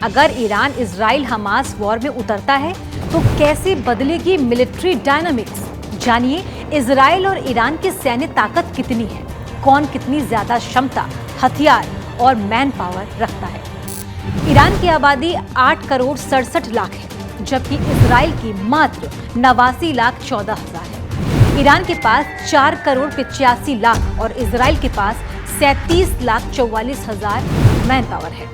अगर Iran Israel Hamas war में उतरता है तो कैसे बदलेगी मिलिट्री डायनामिक्स। जानिए इजराइल और ईरान की सैन्य ताकत कितनी है, कौन कितनी ज्यादा क्षमता, हथियार और मैन पावर रखता है। ईरान की आबादी 8,67,00,000 है, जबकि इजराइल की मात्र 89,14,000 है। ईरान के पास 4,85,00,000 और इजराइल के पास 37,44,000 मैन पावर है।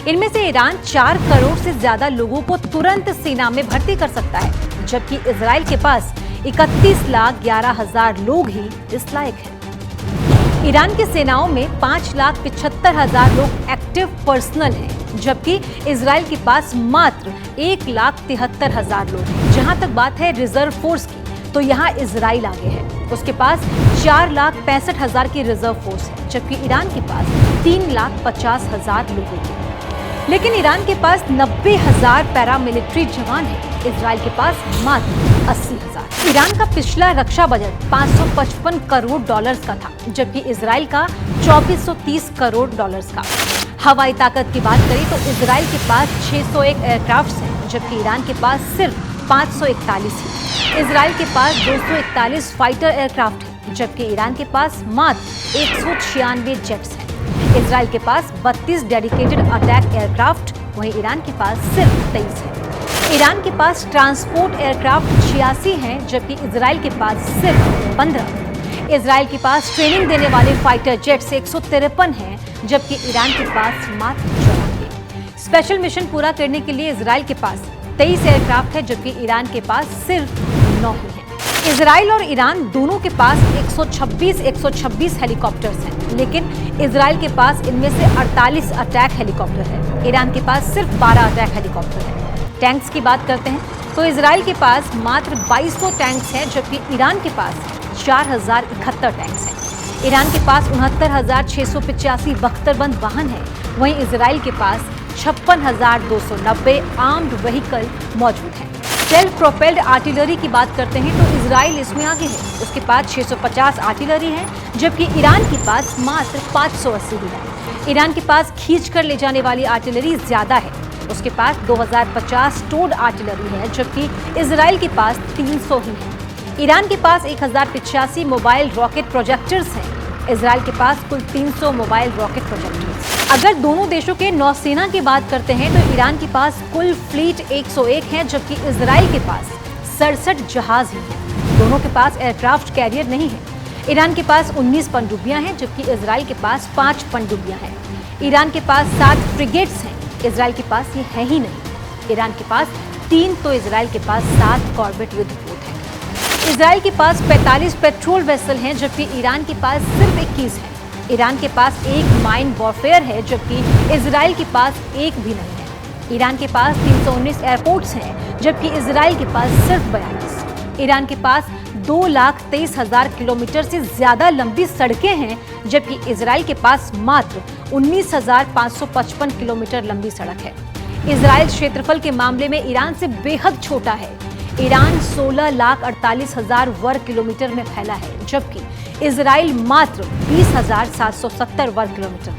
इनमें से ईरान 4 करोड़ से ज्यादा लोगों को तुरंत सेना में भर्ती कर सकता है, जबकि इजराइल के पास 31,11,000 लोग ही इस लायक हैं। ईरान की सेनाओं में 5,75,000 लोग एक्टिव पर्सनल हैं, जबकि इजराइल के पास मात्र 1,73,000 लोग हैं। जहां तक बात है रिजर्व फोर्स की, तो यहाँ इजराइल आगे है। उसके पास 4,65,000 की रिजर्व फोर्स है, जबकि ईरान के पास 3,50,000 लोगों की। लेकिन ईरान के पास 90,000 पैरामिलिट्री जवान हैं, इजराइल के पास मात्र 80,000। ईरान का पिछला रक्षा बजट $555 करोड़ का था, जबकि इजराइल का 2,430 करोड़ का। हवाई ताकत की बात करें तो इजराइल के पास 601 एयरक्राफ्ट हैं, जबकि ईरान के पास सिर्फ 541 है। इजराइल के पास 241 फाइटर एयरक्राफ्ट हैं, जबकि ईरान के पास मात्र 196 जेट्स हैं। इजराइल के पास 32 डेडिकेटेड अटैक एयरक्राफ्ट, वहीं ईरान के पास सिर्फ 23 है। ईरान के पास ट्रांसपोर्ट एयरक्राफ्ट 86 हैं, जबकि इजराइल के पास सिर्फ 15। इजराइल के पास ट्रेनिंग देने वाले फाइटर जेट्स 153 हैं, जबकि ईरान के पास मात्र 54। स्पेशल मिशन पूरा करने के लिए इजराइल के पास 23 एयरक्राफ्ट है, जबकि ईरान के पास सिर्फ 9 ही है। इजराइल और ईरान दोनों के पास 126 हेलीकॉप्टर्स हैं, लेकिन इजराइल के पास इनमें से 48 अटैक हेलीकॉप्टर है, ईरान के पास सिर्फ 12 अटैक हेलीकॉप्टर है। टैंक्स की बात करते हैं तो इजराइल के पास मात्र 2200 टैंक्स हैं, जबकि ईरान के पास 4,071 टैंक्स हैं। ईरान के पास 69,685 बख्तरबंद वाहन है, वहीं इजराइल के पास 56,290 आर्म्ड व्हीकल मौजूद हैं। सेल्फ प्रोपेल्ड आर्टिलरी की बात करते हैं तो इजराइल इसमें आगे है, उसके पास 650 आर्टिलरी है, जबकि ईरान के पास मात्र 580 ही है। ईरान के पास खींच कर ले जाने वाली आर्टिलरी ज्यादा है, उसके पास 2050 टोड आर्टिलरी है, जबकि इजराइल के पास 300 ही है। ईरान के पास 1085 मोबाइल रॉकेट प्रोजेक्टर्स हैं, इजराइल के पास कुल 300 मोबाइल रॉकेट प्रोजेक्टर्स। अगर दोनों देशों के नौसेना की बात करते हैं तो ईरान के पास कुल फ्लीट 101 है, जबकि इजराइल के पास 67 जहाज ही हैं। दोनों के पास एयरक्राफ्ट कैरियर नहीं है। ईरान के पास 19 पनडुब्बियां हैं, जबकि इजराइल के पास 5 पनडुब्बियां हैं। ईरान के पास 7 फ्रिगेट्स हैं, इजराइल के पास ये है ही नहीं। ईरान के पास 3 तो इजराइल के पास 7 कॉर्बेट युद्धपोत हैं। इजराइल के पास 45 पेट्रोल वेसल हैं, जबकि ईरान के पास सिर्फ 21 हैं। ईरान के पास 1 माइन वॉरफेयर है, जबकि इजराइल के पास 1 भी नहीं है। ईरान के पास 319 एयरपोर्ट्स हैं, जबकि इजराइल के पास सिर्फ 42। ईरान के पास 2,23,000 किलोमीटर से ज्यादा लंबी सड़कें हैं, जबकि इजराइल के पास मात्र 19,555 किलोमीटर लंबी सड़क है। इजराइल क्षेत्रफल के मामले में ईरान से बेहद छोटा है। ईरान 16,48,000 वर्ग किलोमीटर में फैला है, जबकि इजराइल मात्र 20,770 वर्ग किलोमीटर।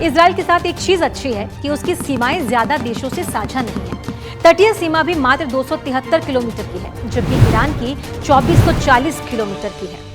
इजराइल के साथ एक चीज अच्छी है कि उसकी सीमाएं ज्यादा देशों से साझा नहीं है। तटीय सीमा भी मात्र 273 किलोमीटर की है, जबकि ईरान की 2,440 किलोमीटर की है।